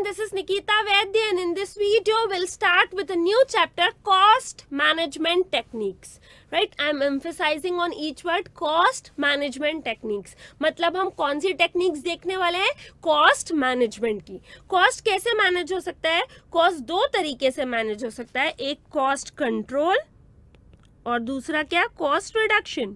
this is Nikita Vaidya and in this video we'll start with a new chapter, cost management techniques. Right? I'm emphasizing on each word, cost management techniques. मतलब हम कौन सी techniques देखने वाले हैं? Cost management की. Cost कैसे manage हो सकता है? कॉस्ट दो तरीके से मैनेज हो सकता है, एक कॉस्ट कंट्रोल और दूसरा क्या? Cost reduction.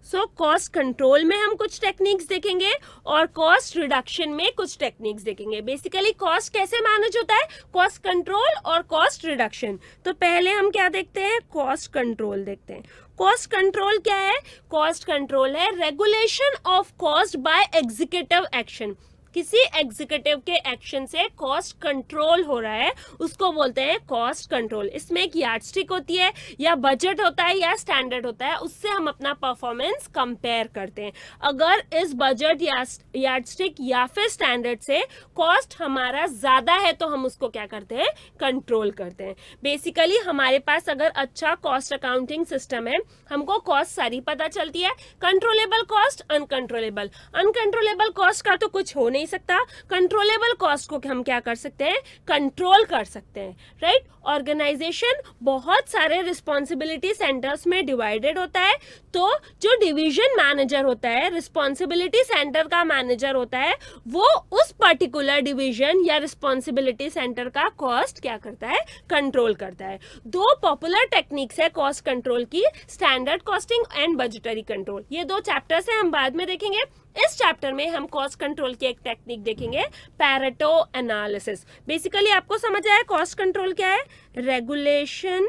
So cost control में हम कुछ टेक्निक्स देखेंगे और कॉस्ट रिडक्शन में कुछ टेक्निक्स देखेंगे. बेसिकली कॉस्ट कैसे मैनेज होता है? कॉस्ट कंट्रोल और कॉस्ट रिडक्शन. तो पहले हम क्या देखते हैं? कॉस्ट कंट्रोल देखते हैं. कॉस्ट कंट्रोल क्या है? कॉस्ट कंट्रोल है regulation of cost by executive action. किसी एग्जीक्यूटिव के एक्शन से कॉस्ट कंट्रोल हो रहा है, उसको बोलते हैं कॉस्ट कंट्रोल. इसमें एक यार्डस्टिक होती है या बजट होता है या स्टैंडर्ड होता है, उससे हम अपना परफॉर्मेंस कंपेयर करते हैं. अगर इस बजट या यार्डस्टिक या फिर स्टैंडर्ड से कॉस्ट हमारा ज्यादा है तो हम उसको क्या करते हैं? कंट्रोल करते हैं. बेसिकली हमारे पास अगर अच्छा कॉस्ट अकाउंटिंग सिस्टम है, हमको कॉस्ट सारी पता चलती है. Controllable cost, uncontrollable. Uncontrollable cost का तो कुछ हो नहीं सकता. कंट्रोलेबल कॉस्ट को हम क्या कर सकते हैं? कंट्रोल कर सकते हैं. राइट? ऑर्गेनाइजेशन बहुत सारे रिस्पॉन्सिबिलिटी सेंटर्स में डिवाइडेड होता है, तो जो डिवीजन मैनेजर होता है, रिस्पॉन्सिबिलिटी सेंटर का मैनेजर होता है, वो उस पर्टिकुलर डिवीजन या रिस्पॉन्सिबिलिटी सेंटर का कॉस्ट क्या करता है? कंट्रोल करता है. दो पॉपुलर टेक्निक्स है कॉस्ट कंट्रोल की, standard costing and budgetary control. ये दो चैप्टर्स है, हम बाद में देखेंगे. इस चैप्टर में हम कॉस्ट कंट्रोल की एक टेक्निक देखेंगे, पैरेटो एनालिसिस. बेसिकली आपको समझ आया कॉस्ट कंट्रोल क्या है? Regulation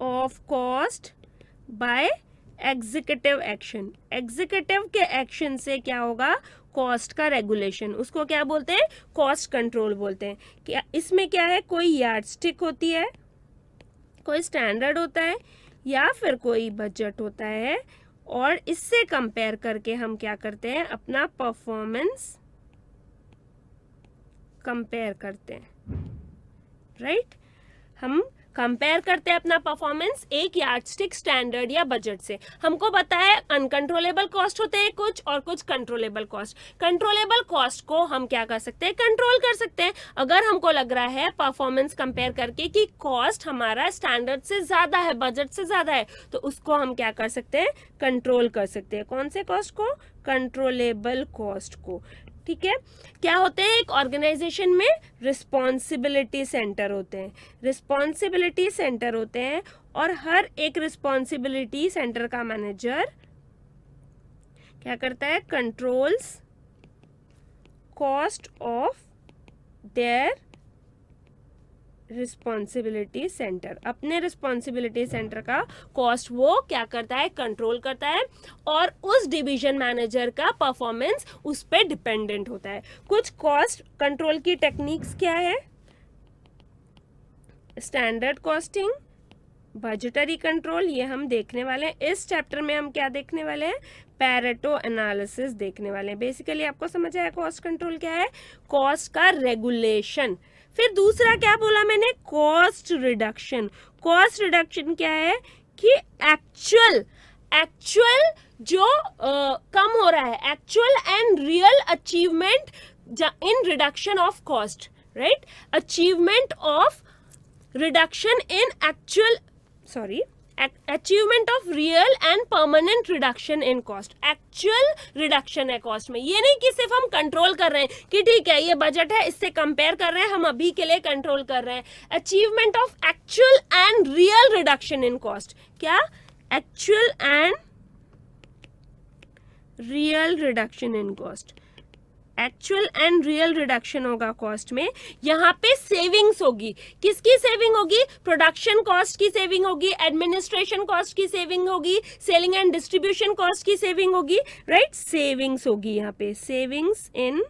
of cost by executive action. Executive के एक्शन से क्या होगा? कॉस्ट का रेगुलेशन. उसको क्या बोलते हैं? कॉस्ट कंट्रोल बोलते हैं. क्या इसमें क्या है? कोई यार्डस्टिक होती है, कोई स्टैंडर्ड होता है या फिर कोई बजट होता है, और इससे कंपेयर करके हम क्या करते हैं? अपना परफॉर्मेंस कंपेयर करते हैं. राइट? हम कंपेयर करते हैं अपना परफॉर्मेंस एक यार्डस्टिक, स्टैंडर्ड या बजट से. हमको पता है अनकंट्रोलेबल कॉस्ट होते हैं कुछ और कुछ कंट्रोलेबल कॉस्ट. कंट्रोलेबल कॉस्ट को हम क्या कर सकते हैं? कंट्रोल कर सकते हैं. अगर हमको लग रहा है परफॉर्मेंस कंपेयर करके कि कॉस्ट हमारा स्टैंडर्ड से ज्यादा है, बजट से ज्यादा है, तो उसको हम क्या कर सकते हैं? कंट्रोल कर सकते हैं. कौन से कॉस्ट को? कंट्रोलेबल कॉस्ट को. ठीक है? क्या होते हैं? एक ऑर्गेनाइजेशन में रिस्पॉन्सिबिलिटी सेंटर होते हैं. रिस्पॉन्सिबिलिटी सेंटर होते हैं और हर एक रिस्पॉन्सिबिलिटी सेंटर का मैनेजर क्या करता है? Controls cost of their responsibility centre. अपने रिस्पॉन्सिबिलिटी सेंटर का कॉस्ट वो क्या करता है? कंट्रोल करता है, और उस डिवीजन मैनेजर का परफॉर्मेंस उस पर डिपेंडेंट होता है. कुछ कॉस्ट कंट्रोल की टेक्निक्स क्या है? स्टैंडर्ड कॉस्टिंग, बजटरी कंट्रोल, ये हम देखने वाले हैं. इस चैप्टर में हम क्या देखने वाले हैं? पैरेटो एनालिसिस देखने वाले हैं. बेसिकली आपको समझ आया कॉस्ट कंट्रोल क्या है? कॉस्ट का रेगुलेशन. फिर दूसरा क्या बोला मैंने? Cost reduction. कॉस्ट रिडक्शन क्या है? कि एक्चुअल जो कम हो रहा है, actual and real achievement in reduction of cost. Right? Achievement of reduction in achievement of real and permanent reduction in cost. Actual reduction है कॉस्ट में. ये नहीं कि सिर्फ हम कंट्रोल कर रहे हैं कि ठीक है ये बजट है, इससे कंपेयर कर रहे हैं, हम अभी के लिए कंट्रोल कर रहे हैं. Achievement of actual and real reduction in cost. क्या? Actual and real reduction in cost. Actual and real reduction होगा कॉस्ट में. यहाँ पे सेविंग्स होगी. किसकी सेविंग होगी? प्रोडक्शन कॉस्ट की सेविंग होगी, एडमिनिस्ट्रेशन कॉस्ट की सेविंग होगी, सेलिंग एंड डिस्ट्रीब्यूशन कॉस्ट की सेविंग होगी. राइट? सेविंग्स होगी यहाँ पे, सेविंग्स इन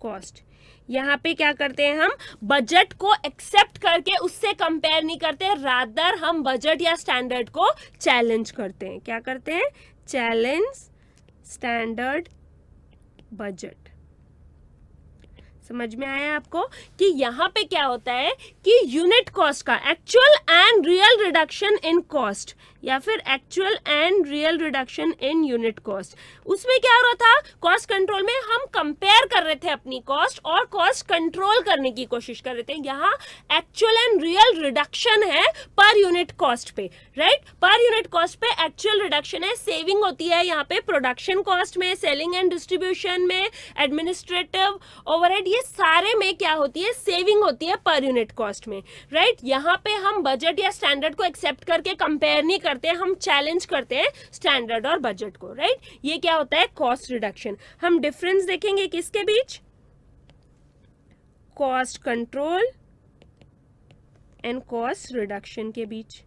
कॉस्ट. यहाँ पे क्या करते हैं? हम बजट को एक्सेप्ट करके उससे कंपेयर नहीं करते, रादर हम बजट या स्टैंडर्ड को चैलेंज करते हैं. क्या करते हैं? Challenge standard budget. समझ में आया आपको कि यहाँ पे क्या होता है कि यूनिट कॉस्ट का actual and real reduction in cost या फिर actual and real reduction in unit cost, उसमें क्या हो रहा था, कॉस्ट कंट्रोल में हम कंपेयर कर रहे थे अपनी कॉस्ट और कॉस्ट कंट्रोल करने की कोशिश कर रहे थे। यहाँ एक्चुअल एंड रियल रिडक्शन है पर यूनिट कॉस्ट पे, राइट, पर यूनिट कॉस्ट पे एक्चुअल रिडक्शन है, सेविंग होती है यहाँ पे प्रोडक्शन कॉस्ट में, सेलिंग एंड डिस्ट्रीब्यूशन में, एडमिनिस्ट्रेटिव ओवरहेड, ये सारे में क्या होती है, सेविंग होती है पर यूनिट कॉस्ट में, राइट। यहाँ पे हम बजट या स्टैंडर्ड को एक्सेप्ट करके कंपेयर नहीं करते, हम चैलेंज करते हैं स्टैंडर्ड और बजट को, राइट। ये क्या होता है, कॉस्ट रिडक्शन। हम डिफरेंस देखेंगे किसके बीच, cost control and cost reduction के बीच,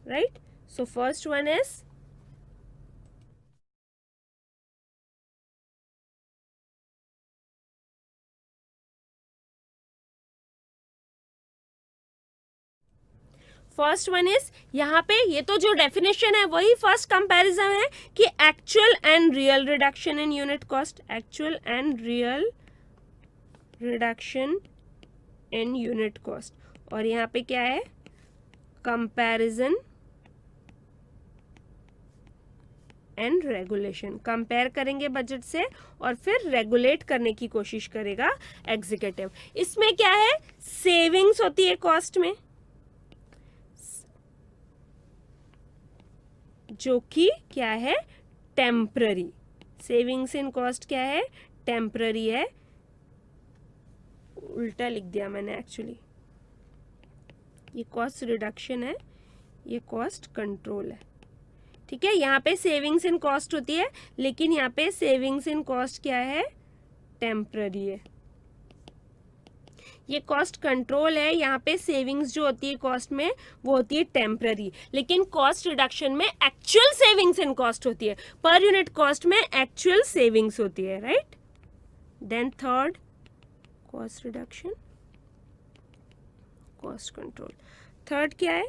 right. So first one is first one is, यहाँ पे ये तो जो डेफिनेशन है वही फर्स्ट कंपैरिजन है कि actual and real reduction in unit cost, actual and real reduction in unit cost, और यहाँ पे क्या है, कंपैरिजन एंड रेगुलेशन। कंपेयर करेंगे बजट से और फिर रेगुलेट करने की कोशिश करेगा एग्जीक्यूटिव। इसमें क्या है, सेविंग्स होती है कॉस्ट में, जो कि क्या है, टेम्पररी। सेविंग्स इन कॉस्ट क्या है, टेम्पररी है, उल्टा लिख दिया मैंने एक्चुअली, ये कॉस्ट रिडक्शन है, ये कॉस्ट कंट्रोल है, ठीक है। यहाँ पे सेविंग्स इन कॉस्ट होती है, लेकिन यहाँ पे सेविंग्स इन कॉस्ट क्या है, टेम्पररी है। ये कॉस्ट कंट्रोल है, यहाँ पे सेविंग्स जो होती है कॉस्ट में वो होती है टेम्पररी, लेकिन कॉस्ट रिडक्शन में एक्चुअल सेविंग्स इन कॉस्ट होती है, पर यूनिट कॉस्ट में एक्चुअल सेविंग्स होती है, right. Then third, cost reduction, cost control. Third क्या है,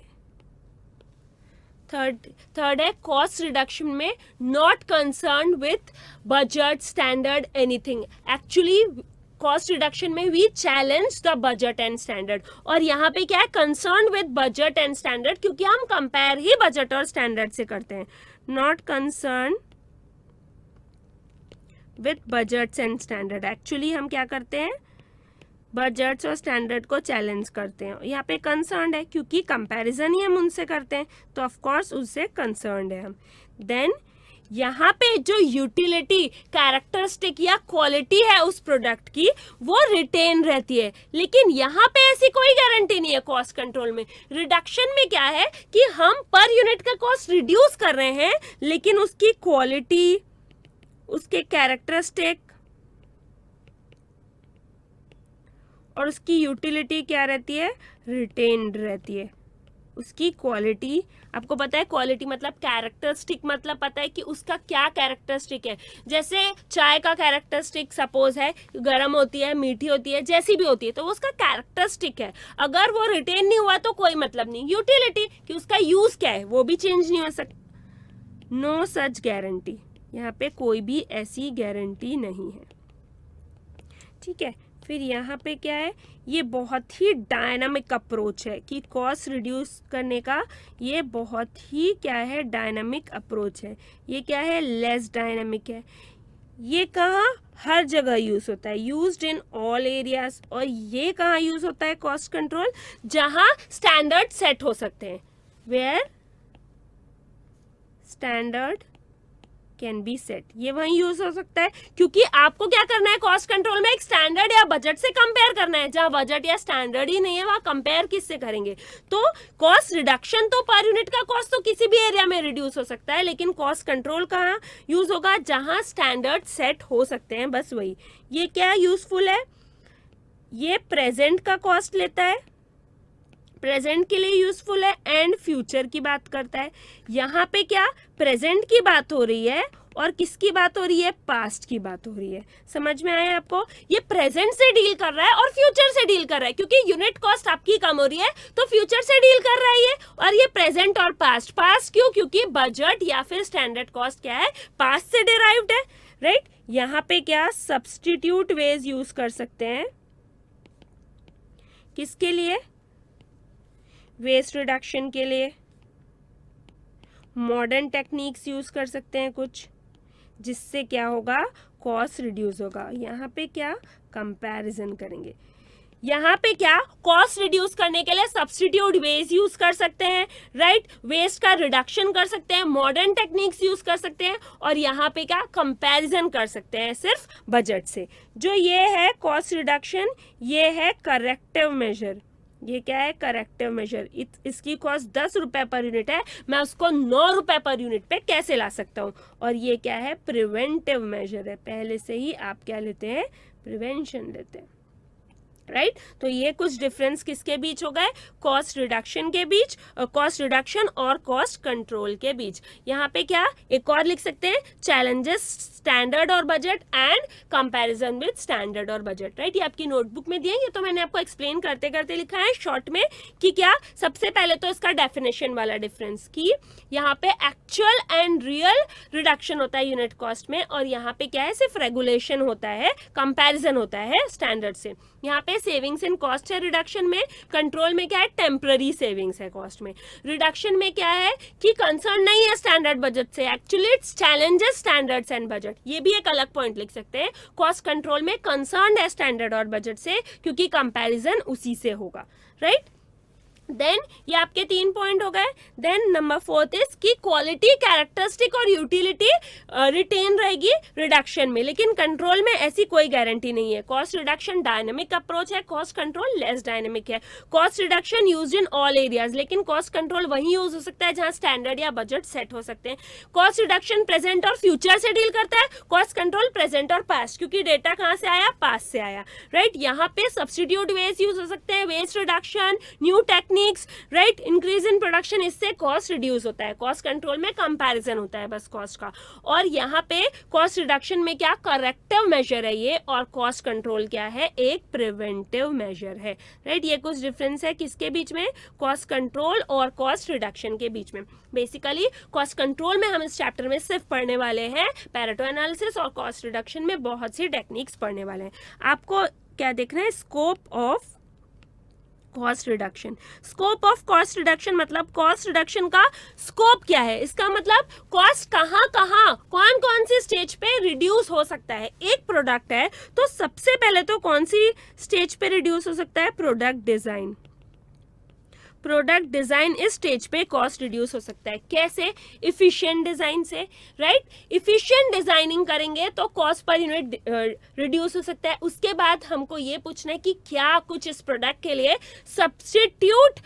थर्ड है कॉस्ट रिडक्शन में not concern with budget, standard, anything. Actually cost reduction में we challenge the budget and standard, और यहाँ पे क्या है, concern with budget and standard, क्योंकि हम कंपेयर ही बजट और स्टैंडर्ड से करते हैं। Not concern with budgets and standard, actually हम क्या करते हैं, बजट्स और स्टैंडर्ड को चैलेंज करते हैं। यहाँ पे कंसर्न है क्योंकि कंपैरिजन ही हम उनसे करते हैं, तो ऑफ कोर्स उससे कंसर्न है हम। देन यहाँ पे जो यूटिलिटी, कैरेक्टरिस्टिक या क्वालिटी है उस प्रोडक्ट की वो रिटेन रहती है, लेकिन यहाँ पे ऐसी कोई गारंटी नहीं है कॉस्ट कंट्रोल में। रिडक्शन में क्या है कि हम पर यूनिट का कॉस्ट रिड्यूस कर रहे हैं, लेकिन उसकी क्वालिटी, उसके कैरेक्टरिस्टिक और उसकी यूटिलिटी क्या रहती है, रिटेन्ड रहती है। उसकी क्वालिटी, आपको पता है क्वालिटी मतलब कैरेक्टरिस्टिक, मतलब पता है कि उसका क्या कैरेक्टरिस्टिक है। जैसे चाय का कैरेक्टरिस्टिक सपोज है गर्म होती है, मीठी होती है, जैसी भी होती है, तो वो उसका कैरेक्टरिस्टिक है। अगर वो रिटेन नहीं हुआ तो कोई मतलब नहीं। यूटिलिटी कि उसका यूज क्या है वो भी चेंज नहीं हो सकता। नो सच गारंटी, यहाँ पे कोई भी ऐसी गारंटी नहीं है, ठीक है। फिर यहाँ पे क्या है, ये बहुत ही डायनामिक अप्रोच है कि कॉस्ट रिड्यूस करने का, ये बहुत ही क्या है, डायनामिक अप्रोच है। ये क्या है, लेस डायनामिक है। ये कहाँ, हर जगह यूज होता है, यूज्ड इन ऑल एरियाज। और ये कहाँ यूज होता है, कॉस्ट कंट्रोल, जहाँ स्टैंडर्ड सेट हो सकते हैं, where standard can be set, ये वहीं यूज हो सकता है। क्योंकि आपको क्या करना है कॉस्ट कंट्रोल में, एक स्टैंडर्ड या बजट से कंपेयर करना है। जहां बजट या स्टैंडर्ड ही नहीं है वहां कंपेयर किससे करेंगे। तो कॉस्ट रिडक्शन तो पर यूनिट का कॉस्ट तो किसी भी एरिया में रिड्यूस हो सकता है, लेकिन कॉस्ट कंट्रोल कहाँ यूज होगा, जहां स्टैंडर्ड सेट हो सकते हैं, बस वही। ये क्या यूजफुल है, ये प्रेजेंट का कॉस्ट लेता है, प्रेजेंट के लिए यूजफुल है, एंड फ्यूचर की बात करता है। यहाँ पे क्या प्रेजेंट की बात हो रही है और किसकी बात हो रही है, पास्ट की बात हो रही है। समझ में आया आपको, ये प्रेजेंट से डील कर रहा है और फ्यूचर से डील कर रहा है, क्योंकि यूनिट कॉस्ट आपकी कम हो रही है तो फ्यूचर से डील कर रहा है ये। और ये प्रेजेंट और पास्ट, पास्ट क्यों, क्योंकि बजट या फिर स्टैंडर्ड कॉस्ट क्या है, पास्ट से डिराइव्ड है, राइट। यहाँ पे क्या सब्स्टिट्यूट वेज यूज कर सकते हैं, किसके लिए, वेस्ट रिडक्शन के लिए। मॉडर्न टेक्निक्स यूज कर सकते हैं कुछ, जिससे क्या होगा, कॉस्ट रिड्यूस होगा। यहाँ पे क्या कंपैरिजन करेंगे, यहाँ पे क्या कॉस्ट रिड्यूस करने के लिए सब्स्टिट्यूट वेज यूज कर सकते हैं, राइट, वेस्ट का रिडक्शन कर सकते हैं, मॉडर्न टेक्निक्स यूज कर सकते हैं, और यहाँ पे क्या कंपैरिजन कर सकते हैं सिर्फ बजट से। जो ये है कॉस्ट रिडक्शन, ये है करेक्टिव मेजर। ये क्या है, करेक्टिव मेजर। इसकी कॉस्ट 10 रुपए पर यूनिट है, मैं उसको 9 रुपए पर यूनिट पे कैसे ला सकता हूँ। और ये क्या है, प्रिवेंटिव मेजर है, पहले से ही आप क्या लेते हैं, प्रिवेंशन लेते हैं, राइट। तो ये कुछ डिफरेंस किसके बीच हो गए, कॉस्ट रिडक्शन के बीच, कॉस्ट रिडक्शन और कॉस्ट कंट्रोल के बीच। यहाँ पे क्या एक और लिख सकते हैं, चैलेंजेस स्टैंडर्ड और budget and comparison with standard और बजट, राइट। ये आपकी नोटबुक में दिया है, ये तो मैंने आपको एक्सप्लेन करते करते लिखा है शॉर्ट में कि क्या। सबसे पहले तो इसका डेफिनेशन वाला डिफरेंस कि यहाँ पे एक्चुअल एंड रियल रिडक्शन होता है यूनिट कॉस्ट में, और यहाँ पे क्या है, सिर्फ रेगुलेशन होता है, कंपैरिजन होता है स्टैंडर्ड से। यहाँ पे सेविंग्स इन कॉस्ट है रिडक्शन में, कंट्रोल में क्या है, टेम्पररी सेविंग्स है कॉस्ट में। रिडक्शन में क्या है कि कंसर्न नहीं है स्टैंडर्ड बजट से, actually it's challenges standards and budget. ये भी एक अलग पॉइंट लिख सकते हैं, कॉस्ट कंट्रोल में कंसर्न है स्टैंडर्ड और बजट से, क्योंकि कंपैरिजन उसी से होगा, राइट। देन ये आपके 3 पॉइंट हो गए। देन नंबर 4 इज कि क्वालिटी, कैरेक्टरिस्टिक और यूटिलिटी रिटेन रहेगी रिडक्शन में, लेकिन कंट्रोल में ऐसी कोई गारंटी नहीं है। कॉस्ट रिडक्शन डायनेमिक अप्रोच है, कॉस्ट कंट्रोल लेस डायनेमिक है। Cost reduction used in all areas, लेकिन कॉस्ट कंट्रोल वहीं यूज हो सकता है जहां स्टैंडर्ड या बजट सेट हो सकते हैं। कॉस्ट रिडक्शन प्रेजेंट और फ्यूचर से डील करता है, कॉस्ट कंट्रोल प्रेजेंट और पास्ट, क्योंकि डेटा कहां से आया, पास्ट से आया, राइट। यहाँ पे सब्स्टिट्यूट वेज यूज हो सकते हैं, waste reduction, new technique, right, increase in production, इससे कॉस्ट रिड्यूस होता है। कॉस्ट कंट्रोल में कंपैरिजन होता है बस कॉस्ट का। और यहाँ पे कॉस्ट रिडक्शन में क्या करेक्टिव मेजर है ये, और कॉस्ट कंट्रोल क्या है, एक प्रिवेंटिव मेजर है, राइट। ये कुछ डिफरेंस है किसके बीच में, कॉस्ट कंट्रोल और कॉस्ट रिडक्शन के बीच में। बेसिकली कॉस्ट कंट्रोल में हम इस चैप्टर में सिर्फ पढ़ने वाले हैं पैरेटो एनालिसिस, और कॉस्ट रिडक्शन में बहुत सी टेक्निक्स पढ़ने वाले हैं। आपको क्या देखना है, scope of cost reduction. Scope of cost reduction मतलब कॉस्ट रिडक्शन का स्कोप क्या है, इसका मतलब कॉस्ट कहाँ कहाँ कौन कौन सी स्टेज पे रिड्यूस हो सकता है। एक प्रोडक्ट है तो सबसे पहले तो कौन सी स्टेज पे रिड्यूस हो सकता है, प्रोडक्ट डिजाइन। प्रोडक्ट डिजाइन इस स्टेज पे कॉस्ट रिड्यूस हो सकता है। कैसे, इफिशिएंट डिजाइन से, राइट। इफिशिएंट डिजाइनिंग करेंगे तो कॉस्ट पर यूनिट रिड्यूस हो सकता है। उसके बाद हमको ये पूछना है कि क्या कुछ इस प्रोडक्ट के लिए सब्स्टिट्यूट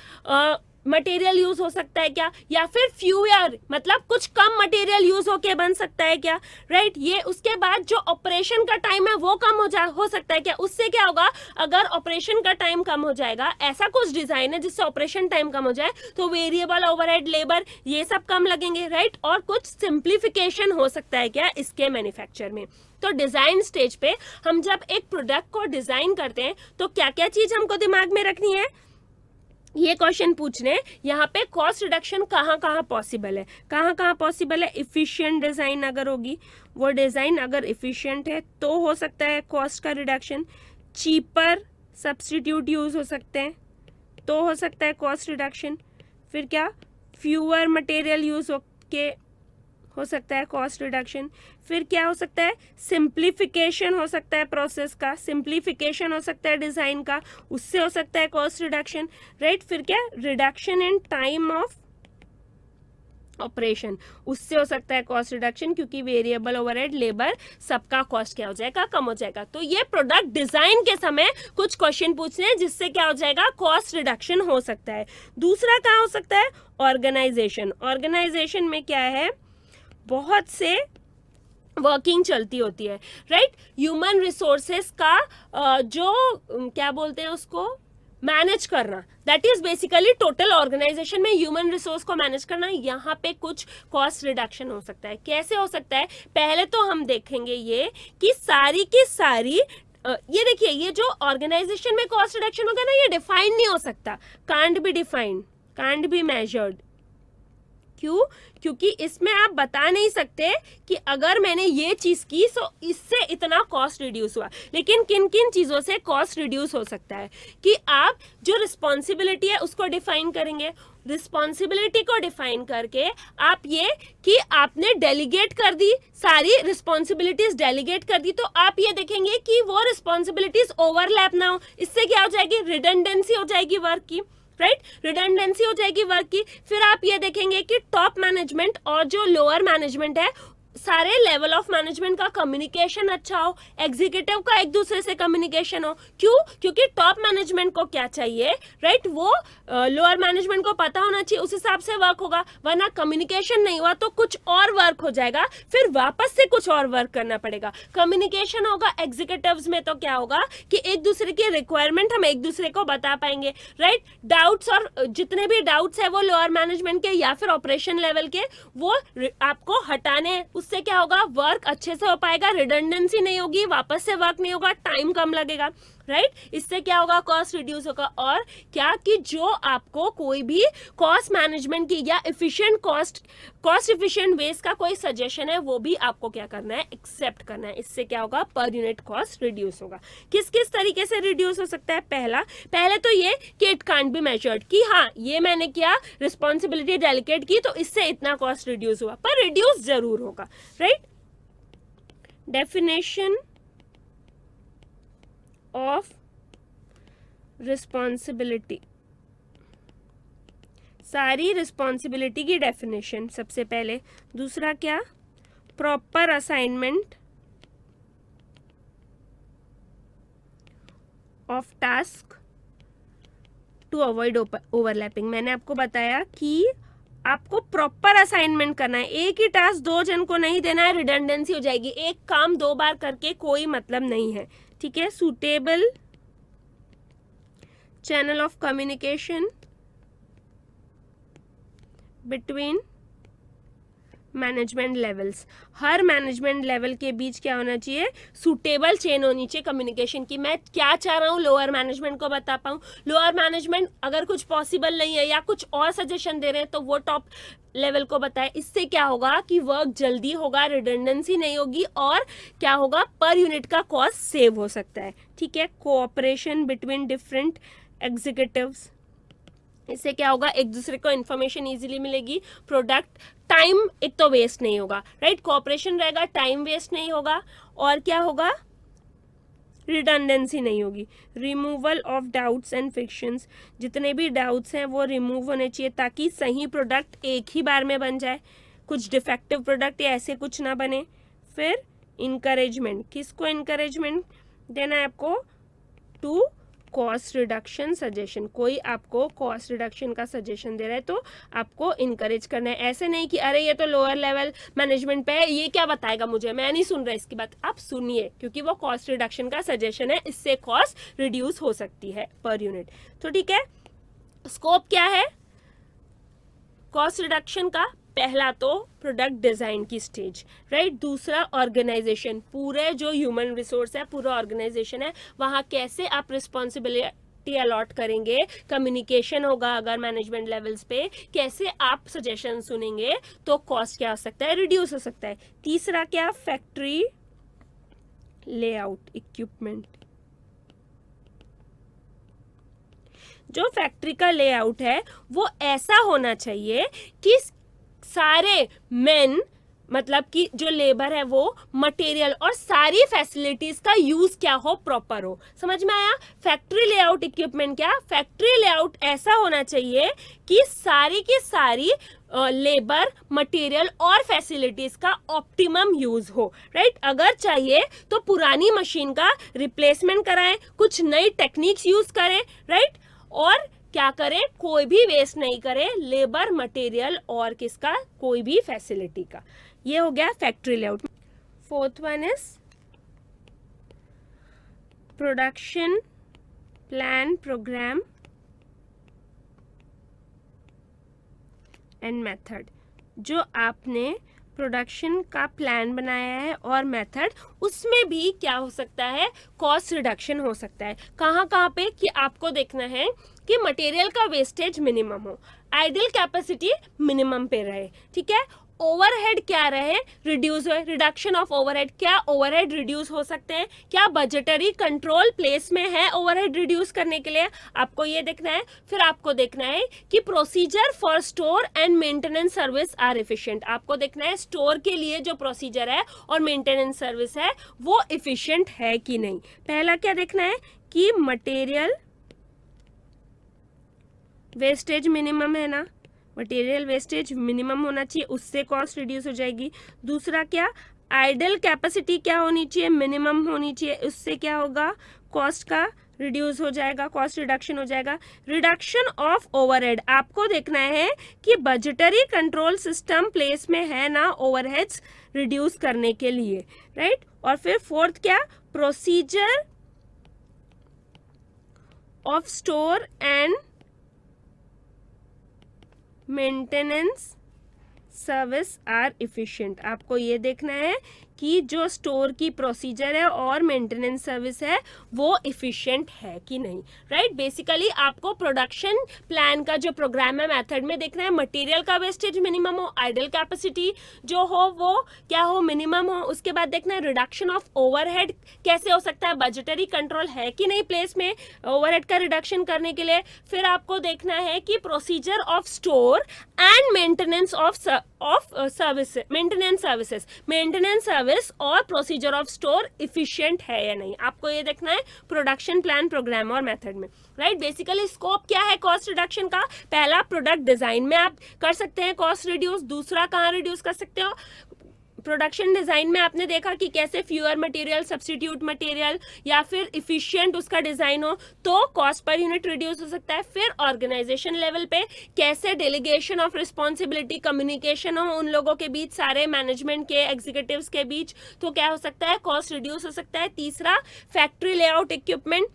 मटेरियल यूज हो सकता है क्या, या फिर फ्यूअर मतलब कुछ कम मटेरियल यूज होके बन सकता है क्या, राइट। ये उसके बाद जो ऑपरेशन का टाइम है वो कम हो सकता है क्या। उससे क्या होगा, अगर ऑपरेशन का टाइम कम हो जाएगा, ऐसा कुछ डिजाइन है जिससे ऑपरेशन टाइम कम हो जाए, तो वेरिएबल ओवरहेड, लेबर, ये सब कम लगेंगे, राइट। और कुछ सिंप्लीफिकेशन हो सकता है क्या इसके मैन्युफैक्चर में। तो डिजाइन स्टेज पे हम जब एक प्रोडक्ट को डिजाइन करते हैं तो क्या क्या चीज हमको दिमाग में रखनी है, ये क्वेश्चन पूछने। यहाँ पे कॉस्ट रिडक्शन कहाँ कहाँ पॉसिबल है, कहाँ कहाँ पॉसिबल है। इफिशिएंट डिजाइन अगर होगी, वो डिजाइन अगर इफिशिएंट है तो हो सकता है कॉस्ट का रिडक्शन। चीपर सब्स्टिट्यूट यूज हो सकते हैं तो हो सकता है कॉस्ट रिडक्शन। फिर क्या, फ्यूअर मटेरियल यूज हो सकता है कॉस्ट रिडक्शन। फिर क्या हो सकता है, सिंप्लीफिकेशन हो सकता है प्रोसेस का, सिंप्लीफिकेशन हो सकता है डिजाइन का, उससे हो सकता है कॉस्ट रिडक्शन, राइट। फिर क्या, reduction in time of operation, उससे हो सकता है कॉस्ट रिडक्शन, क्योंकि वेरिएबल ओवरहेड, लेबर, सबका कॉस्ट क्या हो जाएगा, कम हो जाएगा। तो ये प्रोडक्ट डिजाइन के समय कुछ क्वेश्चन पूछने हैं जिससे क्या हो जाएगा, कॉस्ट रिडक्शन हो सकता है। दूसरा क्या हो सकता है, ऑर्गेनाइजेशन। ऑर्गेनाइजेशन में क्या है, बहुत से वर्किंग चलती होती है, राइट। ह्यूमन रिसोर्सेस का जो क्या बोलते हैं उसको, मैनेज करना, that is basically total organisation में ह्यूमन रिसोर्स को मैनेज करना। यहाँ पे कुछ कॉस्ट रिडक्शन हो सकता है। कैसे हो सकता है, पहले तो हम देखेंगे ये कि सारी की सारी ये देखिए, ये जो ऑर्गेनाइजेशन में कॉस्ट रिडक्शन होगा ना, ये डिफाइन नहीं हो सकता, can't be defined, can't be measured. क्यों? क्योंकि इसमें आप बता नहीं सकते कि अगर मैंने ये चीज़ की तो इससे इतना कॉस्ट रिड्यूस हुआ। लेकिन किन किन चीज़ों से कॉस्ट रिड्यूस हो सकता है कि आप जो रिस्पॉन्सिबिलिटी है उसको डिफाइन करेंगे। रिस्पॉन्सिबिलिटी को डिफाइन करके आप ये कि आपने डेलीगेट कर दी, सारी रिस्पॉन्सिबिलिटीज डेलीगेट कर दी, तो आप ये देखेंगे कि वो रिस्पॉन्सिबिलिटीज ओवरलैप ना हो। इससे क्या हो जाएगी? रिडंडेंसी हो जाएगी वर्क की, राइट? रिडंडेंसी हो जाएगी वर्क की। फिर आप ये देखेंगे कि टॉप मैनेजमेंट और जो लोअर मैनेजमेंट है, सारे लेवल ऑफ मैनेजमेंट का कम्युनिकेशन अच्छा हो, एग्जीक्यूटिव का एक दूसरे से कम्युनिकेशन हो। क्यों? क्योंकि टॉप मैनेजमेंट को क्या चाहिए, राइट? वो लोअर मैनेजमेंट को पता होना चाहिए, उस हिसाब से वर्क होगा। वरना कम्युनिकेशन नहीं हुआ तो कुछ और वर्क हो जाएगा, फिर वापस से कुछ और वर्क करना पड़ेगा। कम्युनिकेशन होगा एग्जीक्यूटिव्स में तो क्या होगा कि एक दूसरे की रिक्वायरमेंट हम एक दूसरे को बता पाएंगे, राइट? डाउट्स और जितने भी डाउट्स है वो लोअर मैनेजमेंट के या फिर ऑपरेशन लेवल के, वो आपको हटाने, उससे क्या होगा? वर्क अच्छे से हो पाएगा, रिडंडेंसी नहीं होगी, वापस से वर्क नहीं होगा, टाइम कम लगेगा, राइट? इससे क्या होगा? कॉस्ट रिड्यूस होगा। और क्या कि जो आपको कोई भी कॉस्ट मैनेजमेंट की या एफिशिएंट कॉस्ट एफिशिएंट वेज का कोई सजेशन है वो भी आपको क्या करना है? एक्सेप्ट करना है। इससे क्या होगा? पर यूनिट कॉस्ट रिड्यूस होगा। किस किस तरीके से रिड्यूस हो सकता है? पहले तो ये कि इट कांट बी मेजर्ड, कि हाँ ये मैंने किया, रिस्पॉन्सिबिलिटी डेलीगेट की तो इससे इतना कॉस्ट रिड्यूस हुआ, पर रिड्यूस जरूर होगा, राइट? डेफिनेशन ऑफ रिस्पॉन्सिबिलिटी, सारी रिस्पॉन्सिबिलिटी की डेफिनेशन सबसे पहले। दूसरा क्या? Proper assignment of task to avoid overlapping. मैंने आपको बताया कि आपको प्रॉपर असाइनमेंट करना है, एक ही टास्क दो जन को नहीं देना है, रिडंडेंसी हो जाएगी। एक काम दो बार करके कोई मतलब नहीं है, ठीक है? Suitable channel of communication between management levels, her management level के बीच क्या होना चाहिए? सूटेबल चेन होनी चाहिए कम्युनिकेशन की। मैं क्या चाह रहा हूँ लोअर मैनेजमेंट को बता पाऊँ, लोअर मैनेजमेंट अगर कुछ पॉसिबल नहीं है या कुछ और सजेशन दे रहे हैं तो वो टॉप लेवल को बताए। इससे क्या होगा कि वर्क जल्दी होगा, रिडंडेंसी नहीं होगी, और क्या होगा? पर यूनिट का कॉस्ट सेव हो सकता है, ठीक है? कोऑपरेशन बिटवीन डिफरेंट एग्जीक्यूटिव्स, इससे क्या होगा? एक दूसरे को इन्फॉर्मेशन इजीली मिलेगी, प्रोडक्ट टाइम एक तो वेस्ट नहीं होगा, राइट? कोऑपरेशन रहेगा, टाइम वेस्ट नहीं होगा, और क्या होगा? रिडंडेंसी नहीं होगी। Removal of doubts and fictions, जितने भी डाउट्स हैं वो रिमूव होने चाहिए ताकि सही प्रोडक्ट एक ही बार में बन जाए, कुछ डिफेक्टिव प्रोडक्ट या ऐसे कुछ ना बने। फिर इनकरेजमेंट, किसको इनकरेजमेंट देना है आपको? To cost reduction suggestion. कोई आपको कॉस्ट रिडक्शन का सजेशन दे रहा है तो आपको इनकरेज करना है। ऐसे नहीं कि अरे ये तो लोअर लेवल मैनेजमेंट पे है, ये क्या बताएगा मुझे, मैं नहीं सुन रहा इसकी बात। आप सुनिए, क्योंकि वो कॉस्ट रिडक्शन का सजेशन है, इससे कॉस्ट रिड्यूस हो सकती है पर यूनिट। तो ठीक है, स्कोप क्या है कॉस्ट रिडक्शन का? पहला तो प्रोडक्ट डिजाइन की स्टेज, राइट? दूसरा ऑर्गेनाइजेशन, पूरे जो ह्यूमन रिसोर्स है, पूरा ऑर्गेनाइजेशन है, वहाँ कैसे आप रिस्पॉन्सिबिलिटी अलॉट करेंगे, कम्युनिकेशन होगा अगर मैनेजमेंट लेवल्स पे, कैसे आप सजेशन सुनेंगे, तो कॉस्ट क्या हो सकता है? रिड्यूस हो सकता है। तीसरा क्या? Factory layout, equipment. जो फैक्ट्री का लेआउट है वो ऐसा होना चाहिए कि सारे मेन, मतलब कि जो लेबर है वो, मटेरियल और सारी फैसिलिटीज का यूज क्या हो? प्रॉपर हो। समझ में आया? फैक्ट्री लेआउट, इक्विपमेंट क्या? फैक्ट्री लेआउट ऐसा होना चाहिए कि सारी की सारी लेबर, मटेरियल और फैसिलिटीज का ऑप्टिमम यूज हो, राइट? अगर चाहिए तो पुरानी मशीन का रिप्लेसमेंट कराएं, कुछ नई टेक्निक्स यूज करें, राइट? और क्या करें? कोई भी वेस्ट नहीं करें, लेबर, मटेरियल और किसका? कोई भी फैसिलिटी का। ये हो गया factory layout. Fourth one is production plan, program and method. जो आपने प्रोडक्शन का प्लान बनाया है और मेथड, उसमें भी क्या हो सकता है, कॉस्ट रिडक्शन हो सकता है। कहाँ कहाँ पे, कि आपको देखना है कि मटेरियल का वेस्टेज मिनिमम हो, आइडल कैपेसिटी मिनिमम पे रहे, ठीक है, ओवरहेड क्या रहे, रिड्यूस हो, रिडक्शन ऑफ ओवरहेड, क्या ओवरहेड रिड्यूस हो सकते हैं, क्या बजटरी कंट्रोल प्लेस में है ओवरहेड रिड्यूस करने के लिए, आपको ये देखना है। फिर आपको देखना है कि procedure for store and maintenance service are efficient, आपको देखना है स्टोर के लिए जो प्रोसीजर है और मेंटेनेंस सर्विस है वो एफिशिएंट है कि नहीं। पहला क्या देखना है कि मटेरियल वेस्टेज मिनिमम है ना, मटेरियल वेस्टेज मिनिमम होना चाहिए, उससे कॉस्ट रिड्यूस हो जाएगी। दूसरा क्या, आइडल कैपेसिटी क्या होनी चाहिए, मिनिमम होनी चाहिए, उससे क्या होगा, कॉस्ट का रिड्यूस हो जाएगा, कॉस्ट रिडक्शन हो जाएगा। रिडक्शन ऑफ ओवरहेड, आपको देखना है कि बजटरी कंट्रोल सिस्टम प्लेस में है ना ओवरहेड्स रिड्यूस करने के लिए, राइट। और फिर फोर्थ क्या, procedure of store and maintenance service are efficient, आपको ये देखना है कि जो स्टोर की प्रोसीजर है और मेंटेनेंस सर्विस है वो इफिशिएंट है कि नहीं, राइट। बेसिकली आपको प्रोडक्शन प्लान का जो प्रोग्राम है मेथड में देखना है मटेरियल का वेस्टेज मिनिमम हो, आइडल कैपेसिटी जो हो वो क्या हो, मिनिमम हो। उसके बाद देखना है रिडक्शन ऑफ ओवरहेड कैसे हो सकता है, बजटरी कंट्रोल है कि नहीं प्लेस में ओवरहेड का रिडक्शन करने के लिए। फिर आपको देखना है कि procedure of store and maintenance of service, maintenance service और प्रोसीजर ऑफ स्टोर इफिशिएंट है या नहीं, आपको ये देखना है प्रोडक्शन प्लान प्रोग्राम और मेथड में, राइट। बेसिकली स्कोप क्या है कॉस्ट रिडक्शन का, पहला प्रोडक्ट डिजाइन में आप कर सकते हैं कॉस्ट रिड्यूस, दूसरा कहाँ रिड्यूस कर सकते हो, प्रोडक्शन डिज़ाइन में आपने देखा कि कैसे फ्यूअर मटेरियल, सब्स्टिट्यूट मटेरियल या फिर इफिशिएंट उसका डिज़ाइन हो तो कॉस्ट पर यूनिट रिड्यूस हो सकता है। फिर ऑर्गेनाइजेशन लेवल पे कैसे डेलीगेशन ऑफ रिस्पॉन्सिबिलिटी, कम्युनिकेशन हो उन लोगों के बीच, सारे मैनेजमेंट के एग्जीक्यूटिव्स के बीच, तो क्या हो सकता है, कॉस्ट रिड्यूस हो सकता है। तीसरा फैक्ट्री लेआउट इक्विपमेंट,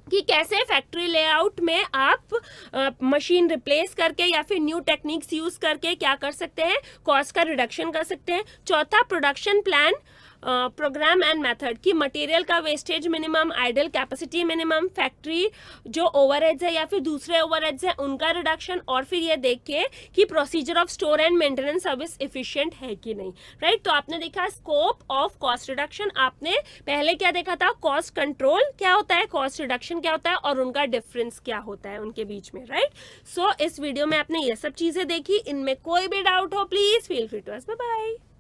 कि कैसे फैक्ट्री लेआउट में आप मशीन रिप्लेस करके या फिर न्यू टेक्निक्स यूज करके क्या कर सकते हैं, कॉस्ट का रिडक्शन कर सकते हैं। चौथा production plan program and method, कि मटेरियल का wastage minimum, idle capacity minimum, factory जो ओवरहेड्स है या फिर दूसरे ओवरहेड्स है उनका रिडक्शन, और फिर ये देख के कि procedure of store and maintenance service efficient है कि नहीं, राइट। तो आपने देखा स्कोप ऑफ कॉस्ट रिडक्शन, आपने पहले क्या देखा था, कॉस्ट कंट्रोल क्या होता है, कॉस्ट रिडक्शन क्या होता है और उनका डिफरेंस क्या होता है उनके बीच में, राइट। सो इस वीडियो में आपने ये सब चीजें देखी, इनमें कोई भी डाउट हो please feel free to ask, bye bye.